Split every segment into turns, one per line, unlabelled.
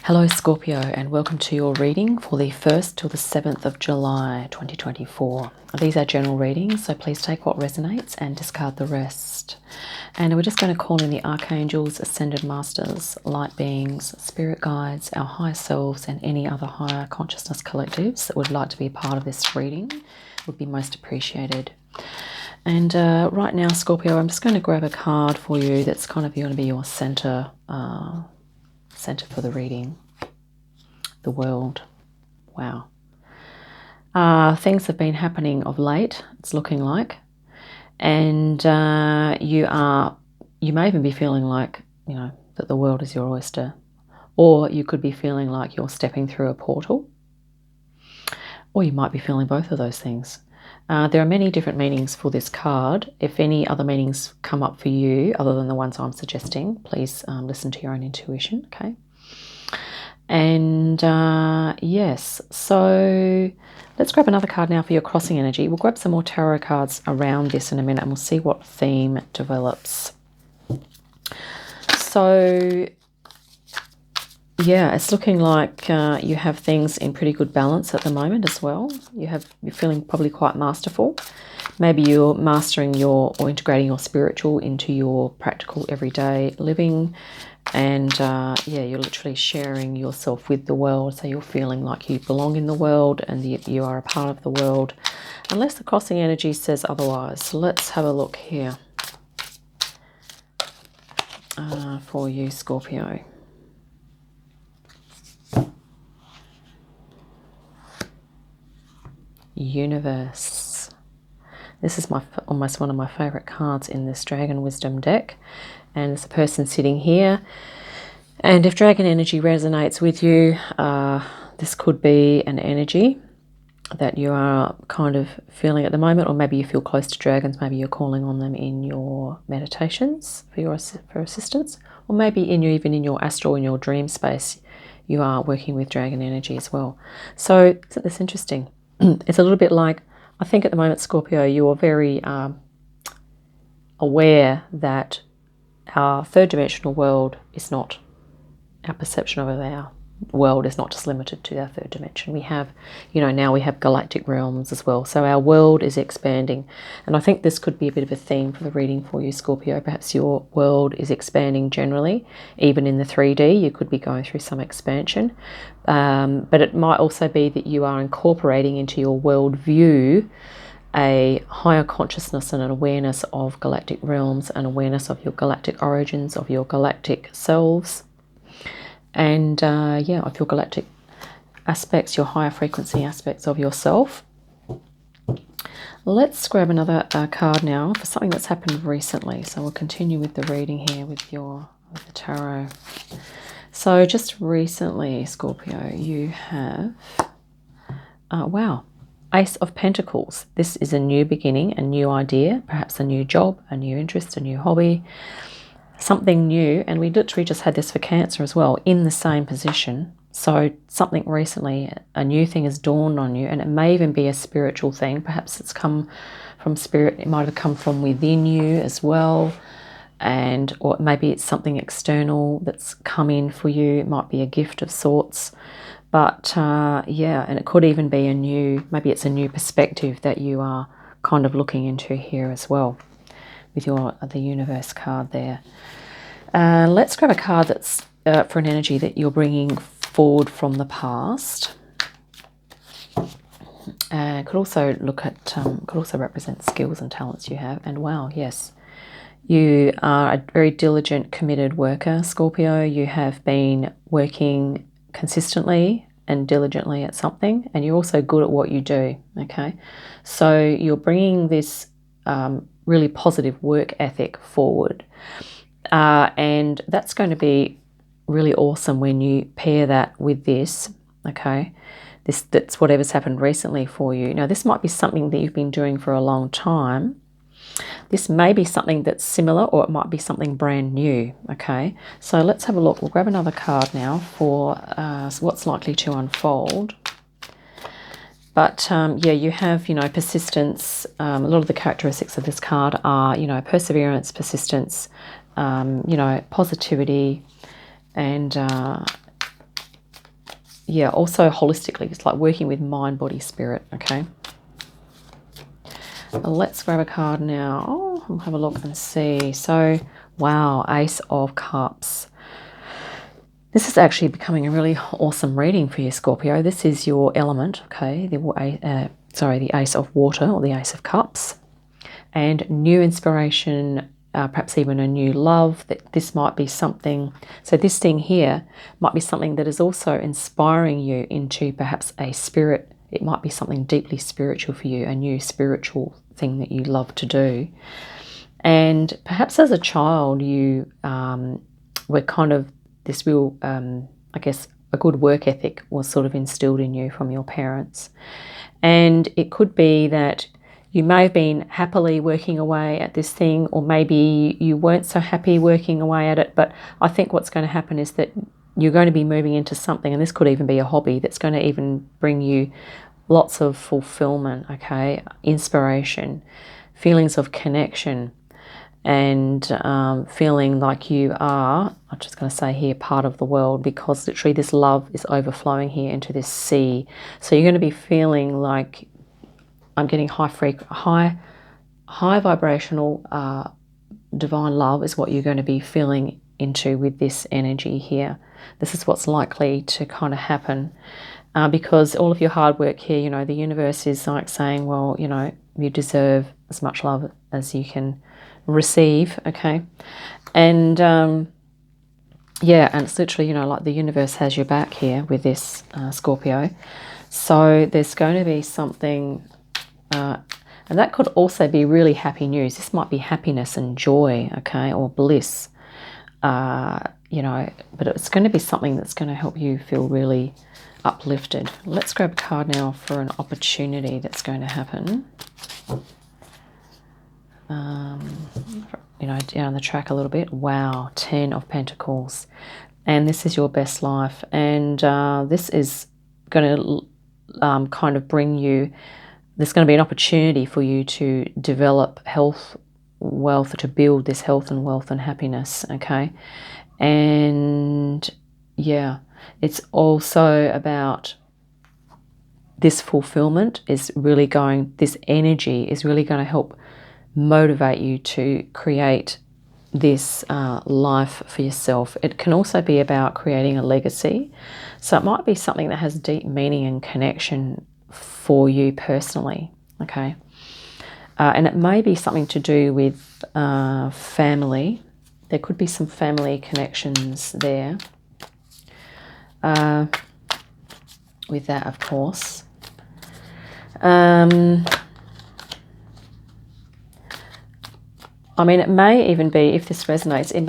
Hello Scorpio, and welcome to your reading for the 1st till the 7th of July 2024. These are general readings, so please take what resonates and discard the rest. And we're just going to call in the archangels, ascended masters, light beings, spirit guides, our higher selves, and any other higher consciousness collectives that would like to be a part of this reading. Would be most appreciated. And right now, Scorpio, I'm just going to grab a card for you that's kind of going to be your center for the reading. The world. Wow. Things have been happening of late, it's looking like. And you may even be feeling like, that the world is your oyster. Or you could be feeling like you're stepping through a portal. Or you might be feeling both of those things. There are many different meanings for this card. If any other meanings come up for you, other than the ones I'm suggesting, please listen to your own intuition, okay? And yes, so let's grab another card now for your crossing energy. We'll grab some more tarot cards around this in a minute and we'll see what theme develops. So yeah, it's looking like you have things in pretty good balance at the moment as well. You're feeling probably quite masterful. Maybe you're mastering or integrating your spiritual into your practical everyday living. And you're literally sharing yourself with the world. So you're feeling like you belong in the world and you are a part of the world. Unless the crossing energy says otherwise. So let's have a look here for you, Scorpio. Universe. This is almost one of my favorite cards in this Dragon Wisdom deck. And there's a person sitting here. And if dragon energy resonates with you, this could be an energy that you are kind of feeling at the moment, or maybe you feel close to dragons. Maybe you're calling on them in your meditations for assistance, or maybe even in your astral, in your dream space, you are working with dragon energy as well. So isn't this interesting? It's a little bit like, I think at the moment, Scorpio, you are very aware that our third dimensional world is not, our perception of our world is not just limited to our third dimension. We have, now we have galactic realms as well. So our world is expanding. And I think this could be a bit of a theme for the reading for you, Scorpio. Perhaps your world is expanding generally. Even in the 3D, you could be going through some expansion. But it might also be that you are incorporating into your world view a higher consciousness and an awareness of galactic realms, an awareness of your galactic origins, of your galactic selves, and of your galactic aspects, your higher frequency aspects of yourself. Let's grab another card now for something that's happened recently. So we'll continue with the reading here with the tarot. So just recently, Scorpio, you have, Ace of Pentacles. This is a new beginning, a new idea, perhaps a new job, a new interest, a new hobby, something new. And we literally just had this for Cancer as well, in the same position. So something recently, a new thing has dawned on you, and it may even be a spiritual thing. Perhaps it's come from spirit. It might have come from within you as well. Or maybe it's something external that's come in for you. It might be a gift of sorts. But and it could even be maybe it's a new perspective that you are kind of looking into here as well with the universe card there. Let's grab a card that's for an energy that you're bringing forward from the past. Could also could also represent skills and talents you have. And wow, yes, you are a very diligent, committed worker, Scorpio. You have been working consistently and diligently at something, and you're also good at what you do, okay? So you're bringing this really positive work ethic forward, and that's going to be really awesome when you pair that with this, okay? That's whatever's happened recently for you. Now, this might be something that you've been doing for a long time. This may be something that's similar, or it might be something brand new, okay? So let's have a look. We'll grab another card now for what's likely to unfold. But you have, persistence. A lot of the characteristics of this card are, perseverance, persistence, positivity, and yeah, also holistically, it's like working with mind, body, spirit, okay? Let's grab a card now. Oh, we'll have a look and see. So, wow, Ace of Cups. This is actually becoming a really awesome reading for you, Scorpio. This is your element, okay? The Ace of Water, or the Ace of Cups. And new inspiration, perhaps even a new love. That this might be something, so this thing here might be something that is also inspiring you into perhaps a spirit. It might be something deeply spiritual for you, a new spiritual thing that you love to do. And perhaps as a child, you were kind of this real, I guess, a good work ethic was sort of instilled in you from your parents. And it could be that you may have been happily working away at this thing, or maybe you weren't so happy working away at it. But I think what's going to happen is that you're going to be moving into something, and this could even be a hobby that's going to even bring you lots of fulfillment, okay, inspiration, feelings of connection, and feeling like you are, I'm just going to say here, part of the world, because literally this love is overflowing here into this sea. So you're going to be feeling like, I'm getting high vibrational divine love is what you're going to be feeling into with this energy here. This is what's likely to kind of happen, because all of your hard work here, you know, the universe is like saying, well, you know, you deserve as much love as you can receive, okay? And yeah, and it's literally, you know, like the universe has your back here with this Scorpio. So there's going to be something, and that could also be really happy news. This might be happiness and joy, okay, or bliss, you know, but it's going to be something that's going to help you feel really uplifted. Let's grab a card now for an opportunity that's going to happen. You know, down the track a little bit. Wow, 10 of Pentacles. And this is your best life. And this is going to kind of bring you, there's going to be an opportunity for you to develop health, wealth, to build this health and wealth and happiness, okay? And yeah, it's also about this fulfillment is really going, this energy is really going to help motivate you to create this life for yourself. It can also be about creating a legacy. So it might be something that has deep meaning and connection for you personally, okay? And it may be something to do with family. There could be some family connections there with that, of course. I mean, it may even be, if this resonates, it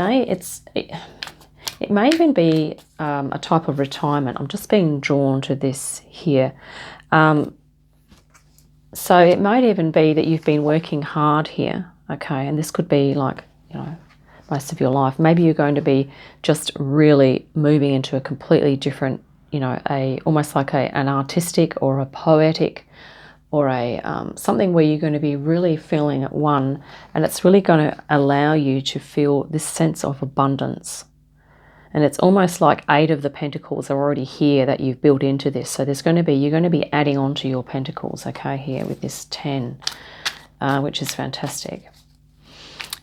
may even be a type of retirement. I'm just being drawn to this here. So it might even be that you've been working hard here, okay? And this could be like, you know, most of your life. Maybe you're going to be just really moving into a completely different, you know, almost like an artistic or a poetic or a something where you're going to be really feeling at one, and it's really going to allow you to feel this sense of abundance. And it's almost like 8 of the Pentacles are already here that you've built into this. So there's going to be, you're going to be adding on to your Pentacles, okay, here with this 10, which is fantastic.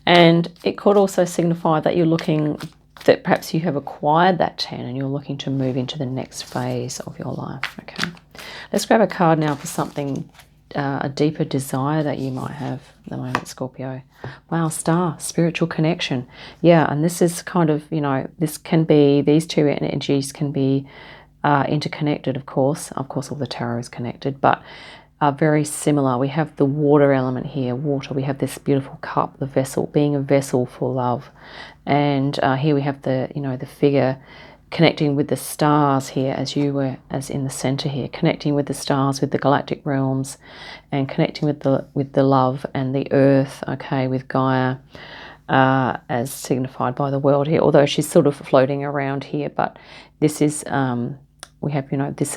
And it could also signify that you're looking, that perhaps you have acquired that 10 and you're looking to move into the next phase of your life, okay? Let's grab a card now for something, a deeper desire that you might have at the moment, Scorpio. Wow, Star, spiritual connection. Yeah, and this is kind of, you know, this can be, these two energies can be interconnected, of course. Of course, all the tarot is connected, but are very similar. We have the water element here, water. We have this beautiful cup, the vessel, being a vessel for love. And here we have the, you know, the figure connecting with the stars here, as you were, as in the center here, connecting with the stars, with the galactic realms, and connecting with the love and the earth, okay, with Gaia, as signified by the world here, although she's sort of floating around here. But this is, we have, you know, this,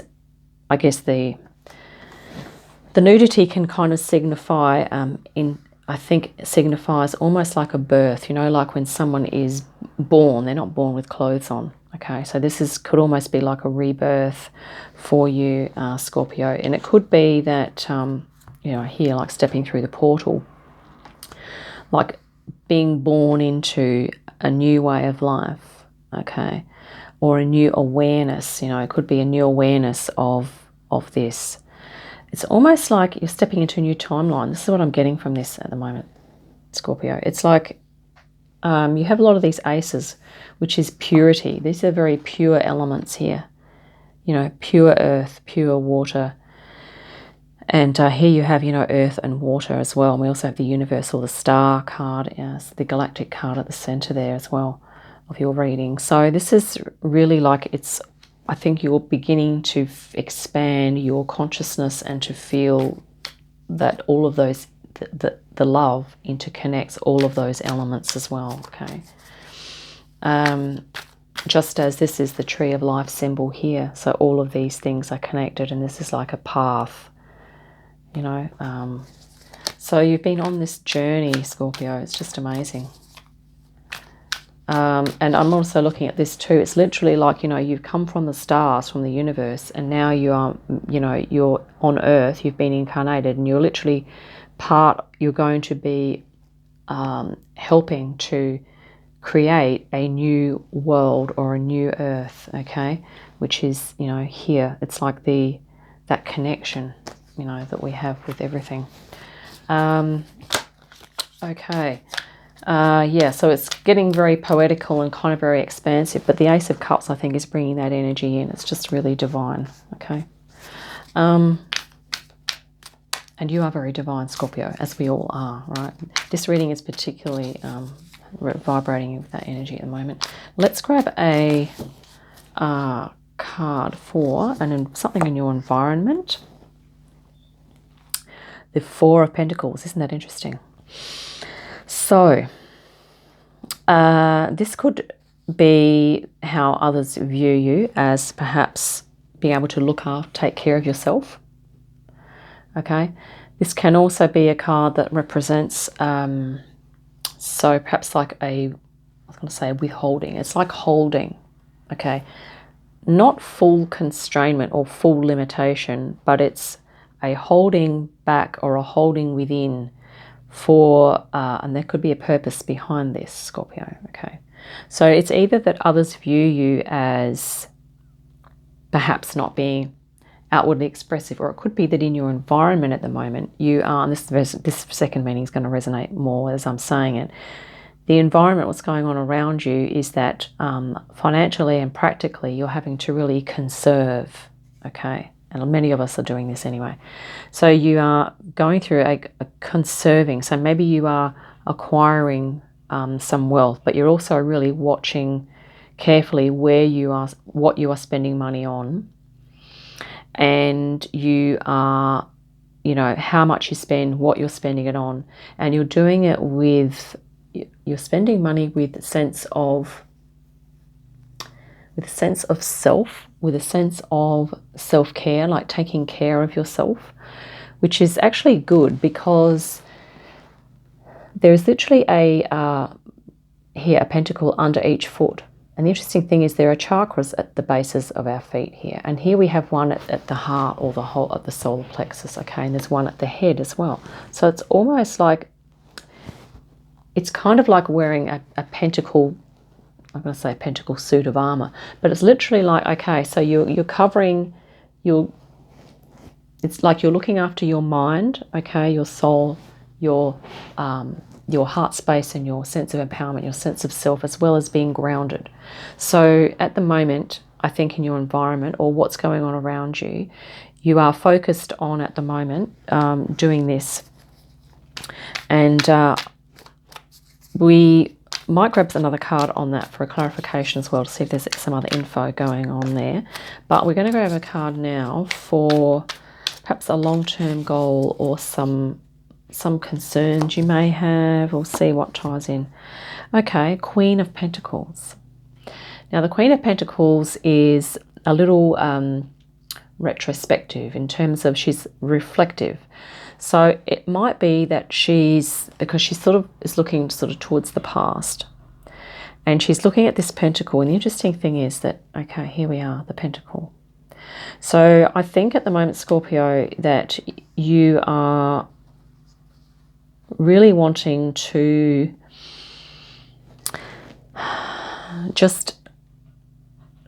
I guess the nudity can kind of signify, I think it signifies almost like a birth, you know, like when someone is born, they're not born with clothes on, Okay, so this could almost be like a rebirth for you, Scorpio. And it could be that, you know, here, like stepping through the portal, like being born into a new way of life, okay, or a new awareness. You know, it could be a new awareness of this. It's almost like you're stepping into a new timeline. This is what I'm getting from this at the moment, Scorpio. It's like you have a lot of these aces, which is purity. These are very pure elements here. You know, pure earth, pure water. And here you have, you know, earth and water as well. And we also have the universal, the star card, yes, the galactic card at the center there as well of your reading. So this is really like I think you're beginning to expand your consciousness and to feel that all of those, the love interconnects all of those elements as well, okay? Just as this is the tree of life symbol here. So all of these things are connected, and this is like a path. You know, so you've been on this journey, Scorpio. It's just amazing. And I'm also looking at this too. It's literally like, you know, you've come from the stars, from the universe, and now you are, you know, you're on Earth. You've been incarnated, and you're literally you're going to be helping to create a new world or a new Earth, okay? Which is, you know, here. It's like that connection, you know, that we have with everything. Okay. Yeah, so it's getting very poetical and kind of very expansive, but the Ace of Cups, I think, is bringing that energy in. It's just really divine, okay? And you are very divine, Scorpio, as we all are, right? This reading is particularly vibrating with that energy at the moment. Let's grab a card for something in your environment. The Four of Pentacles. Isn't that interesting? So, this could be how others view you, as perhaps being able to take care of yourself. Okay. This can also be a card that represents, so perhaps like I was going to say withholding. It's like holding, okay. Not full constrainment or full limitation, but it's a holding back or a holding within for, and there could be a purpose behind this, Scorpio, okay? So it's either that others view you as perhaps not being outwardly expressive, or it could be that in your environment at the moment, you are, and this second meaning is going to resonate more as I'm saying it, the environment, what's going on around you is that financially and practically you're having to really conserve, okay? And many of us are doing this anyway. So you are going through a conserving. So maybe you are acquiring some wealth, but you're also really watching carefully what you are spending money on. And you are, you know, how much you spend, what you're spending it on. And you're doing it you're spending money with a sense of self, with a sense of self-care, like taking care of yourself, which is actually good because there's literally a pentacle under each foot. And the interesting thing is there are chakras at the bases of our feet here. And here we have one at the heart or the whole of the solar plexus, okay? And there's one at the head as well. So it's almost like, it's kind of like wearing a pentacle, I'm going to say pentacle suit of armor, but it's literally like, okay, so you're covering it's like you're looking after your mind, okay, your soul, your heart space and your sense of empowerment, your sense of self, as well as being grounded. So at the moment, I think in your environment or what's going on around you, you are focused on at the moment doing this. And we might grab another card on that for a clarification as well to see if there's some other info going on there. But we're going to grab a card now for perhaps a long-term goal or some concerns you may have. We'll see what ties in. Okay, Queen of Pentacles. Now the Queen of Pentacles is a little retrospective in terms of she's reflective. So it might be that because she sort of is looking sort of towards the past. And she's looking at this pentacle. And the interesting thing is that, okay, here we are, the pentacle. So I think at the moment, Scorpio, that you are really wanting to just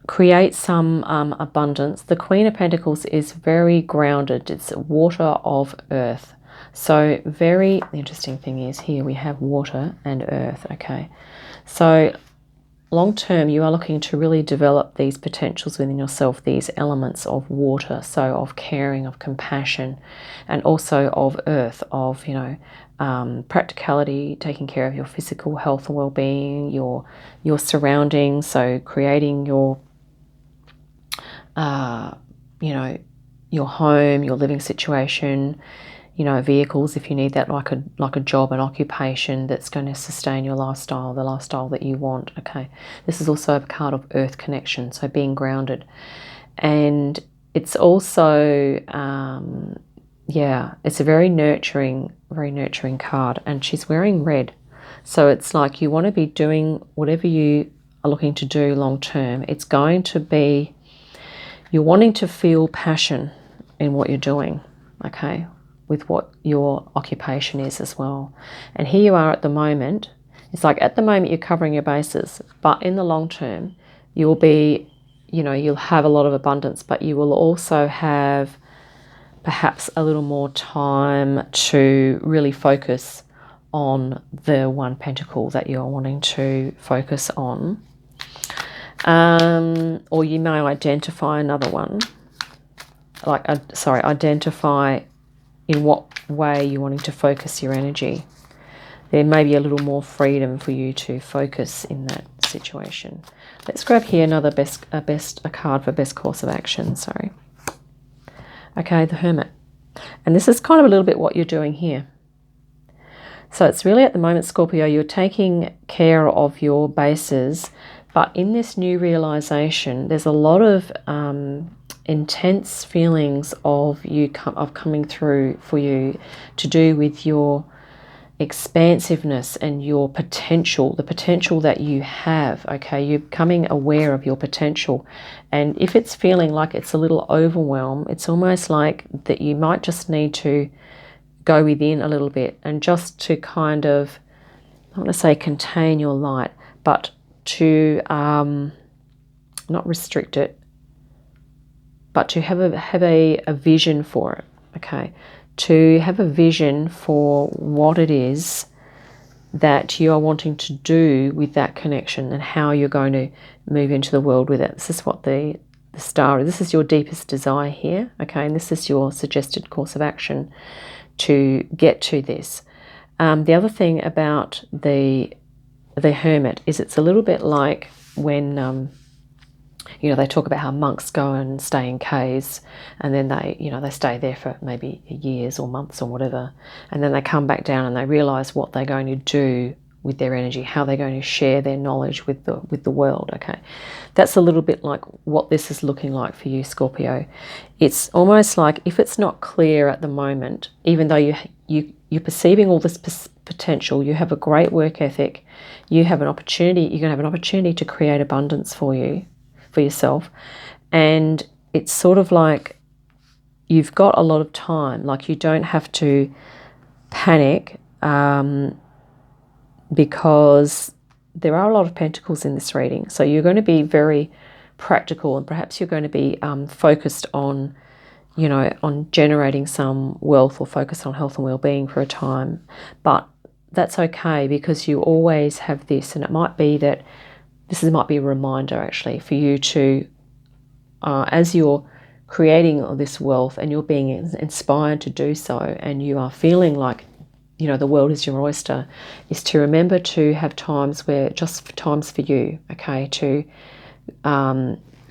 create some abundance. The Queen of Pentacles is very grounded. It's water of earth. So very interesting thing is here we have water and earth. Okay, so long term you are looking to really develop these potentials within yourself, these elements of water, so of caring, of compassion, and also of earth, of, you know, practicality, taking care of your physical health and well-being, your surroundings, so creating your you know, your home, your living situation, you know, vehicles if you need that, like a job, an occupation that's going to sustain your lifestyle, the lifestyle that you want. Okay, this is also a card of earth connection, so being grounded. And it's also yeah, it's a very nurturing card. And she's wearing red, so it's like you want to be doing whatever you are looking to do long term. It's going to be, you're wanting to feel passion in what you're doing, okay, with what your occupation is as well. And here you are at the moment. It's like at the moment you're covering your bases, but in the long term you will be, you know, you'll have a lot of abundance, but you will also have perhaps a little more time to really focus on the one pentacle that you're wanting to focus on. Or you may identify another one, like, identify in what way you're wanting to focus your energy. There may be a little more freedom for you to focus in that situation. Let's grab here another a card for best course of action. Sorry. Okay, the Hermit. And this is kind of a little bit what you're doing here. So it's really at the moment, Scorpio, you're taking care of your bases, but in this new realization, there's a lot of intense feelings of coming through for you, to do with your expansiveness and your potential, the potential that you have. Okay, you're becoming aware of your potential. And if it's feeling like it's a little overwhelmed, it's almost like that you might just need to go within a little bit and just to kind of, I want to say contain your light, but to not restrict it, but to have a vision for it. Okay, to have a vision for what it is that you are wanting to do with that connection and how you're going to move into the world with it. This is what the star is. This is your deepest desire here. Okay, and this is your suggested course of action to get to this. The other thing about the Hermit is it's a little bit like when you know, they talk about how monks go and stay in caves, and then they, you know, they stay there for maybe years or months or whatever, and then they come back down and they realize what they're going to do with their energy, how they're going to share their knowledge with the world. Okay, that's a little bit like what this is looking like for you, Scorpio. It's almost like if it's not clear at the moment, even though you're perceiving all this potential, you have a great work ethic, you have an opportunity, you're going to have an opportunity to create abundance for yourself, and it's sort of like you've got a lot of time, like you don't have to panic, because there are a lot of pentacles in this reading. So you're going to be very practical, and perhaps you're going to be focused on, you know, on generating some wealth, or focus on health and well-being for a time. But that's okay, because you always have this, and it might be that might be a reminder actually for you to, as you're creating all this wealth and you're being inspired to do so, and you are feeling like, you know, the world is your oyster, is to remember to have times where, just times for you, okay, to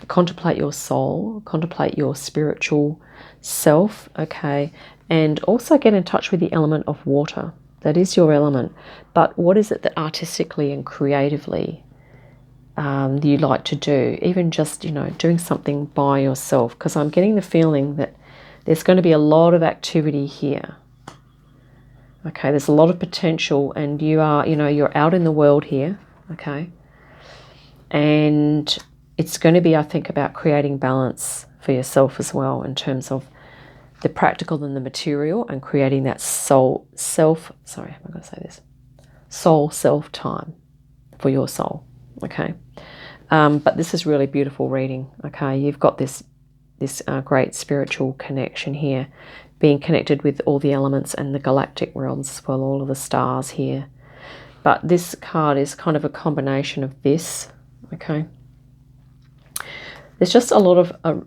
contemplate your soul, contemplate your spiritual self, okay, and also get in touch with the element of water. That is your element. But what is it that artistically and creatively you like to do, even just, you know, doing something by yourself, because I'm getting the feeling that there's going to be a lot of activity here. Okay, there's a lot of potential, and you are, you know, you're out in the world here, okay, And it's going to be, I think, about creating balance for yourself as well, in terms of the practical and the material, and creating that soul self time for your soul. Okay. But this is really beautiful reading. Okay. You've got this great spiritual connection here, being connected with all the elements and the galactic realms as well, all of the stars here. But this card is kind of a combination of this. Okay. There's just a lot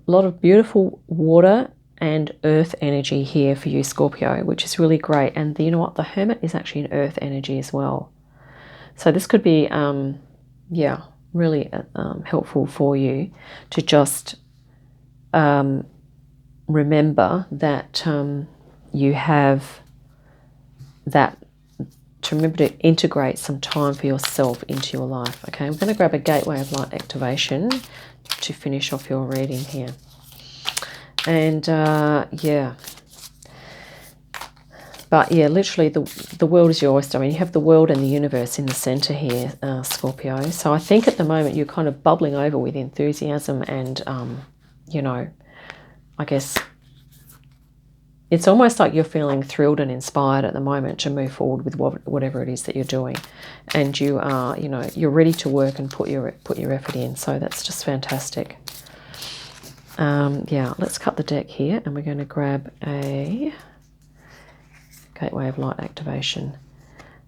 of beautiful water and earth energy here for you, Scorpio, which is really great. And you know what? The Hermit is actually an earth energy as well. So this could be, yeah, really helpful for you to just remember that you have that, to remember to integrate some time for yourself into your life. Okay, I'm going to grab a gateway of light activation to finish off your reading here. And yeah, but yeah, literally the world is your oyster. I mean, you have the world and the universe in the center here, Scorpio. So I think at the moment you're kind of bubbling over with enthusiasm and, you know, I guess it's almost like you're feeling thrilled and inspired at the moment to move forward with whatever it is that you're doing. And you are, you know, you're ready to work and put your effort in. So that's just fantastic. Yeah, let's cut the deck here, and we're going to grab a gateway of light activation.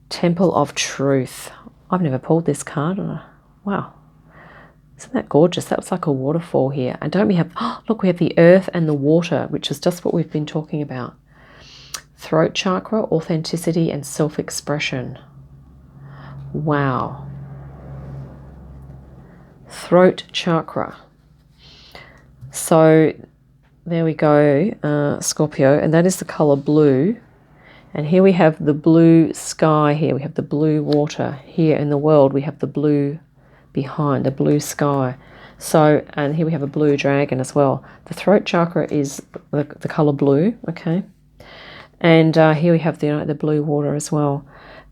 Temple of Truth. I've never pulled this card. Wow. Isn't that gorgeous? That was like a waterfall here. And don't we have, oh, look, we have the earth and the water, which is just what we've been talking about. Throat chakra, authenticity, and self-expression. Wow. Throat chakra. So there we go, Scorpio, and that is the color blue. And here we have the blue sky here. We have the blue water here in the world. We have the blue behind, the blue sky. So, and here we have a blue dragon as well. The throat chakra is the color blue, okay? And here we have the blue water as well.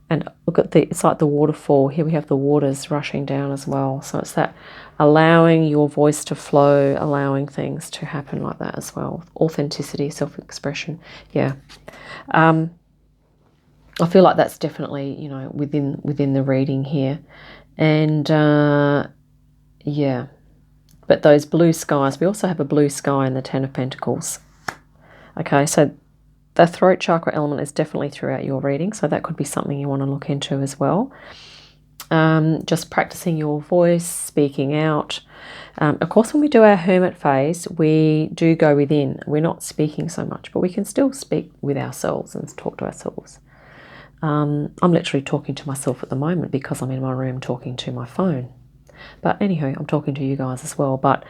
And look at it's like the waterfall. Here we have the waters rushing down as well. So it's that allowing your voice to flow, allowing things to happen like that as well. Authenticity, self-expression. Yeah. I feel like that's definitely, you know, within the reading here. And yeah. But those blue skies, we also have a blue sky in the Ten of Pentacles. Okay, so the throat chakra element is definitely throughout your reading, so that could be something you want to look into as well. Just practicing your voice, speaking out. Of course, when we do our hermit phase, we do go within. We're not speaking so much, but we can still speak with ourselves and talk to ourselves. I'm literally talking to myself at the moment because I'm in my room talking to my phone. But anywho, I'm talking to you guys as well, but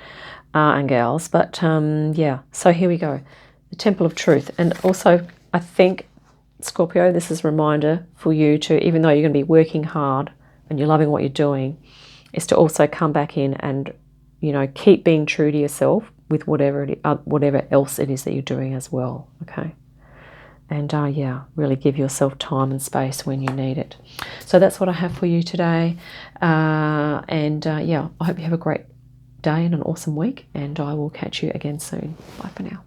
and gals. But yeah, so here we go. The Temple of Truth. And also, I think, Scorpio, this is a reminder for you to, even though you're going to be working hard and you're loving what you're doing, is to also come back in and, you know, keep being true to yourself with whatever else it is that you're doing as well, okay? And yeah, really give yourself time and space when you need it. So that's what I have for you today. And yeah, I hope you have a great day and an awesome week, and I will catch you again soon. Bye for now.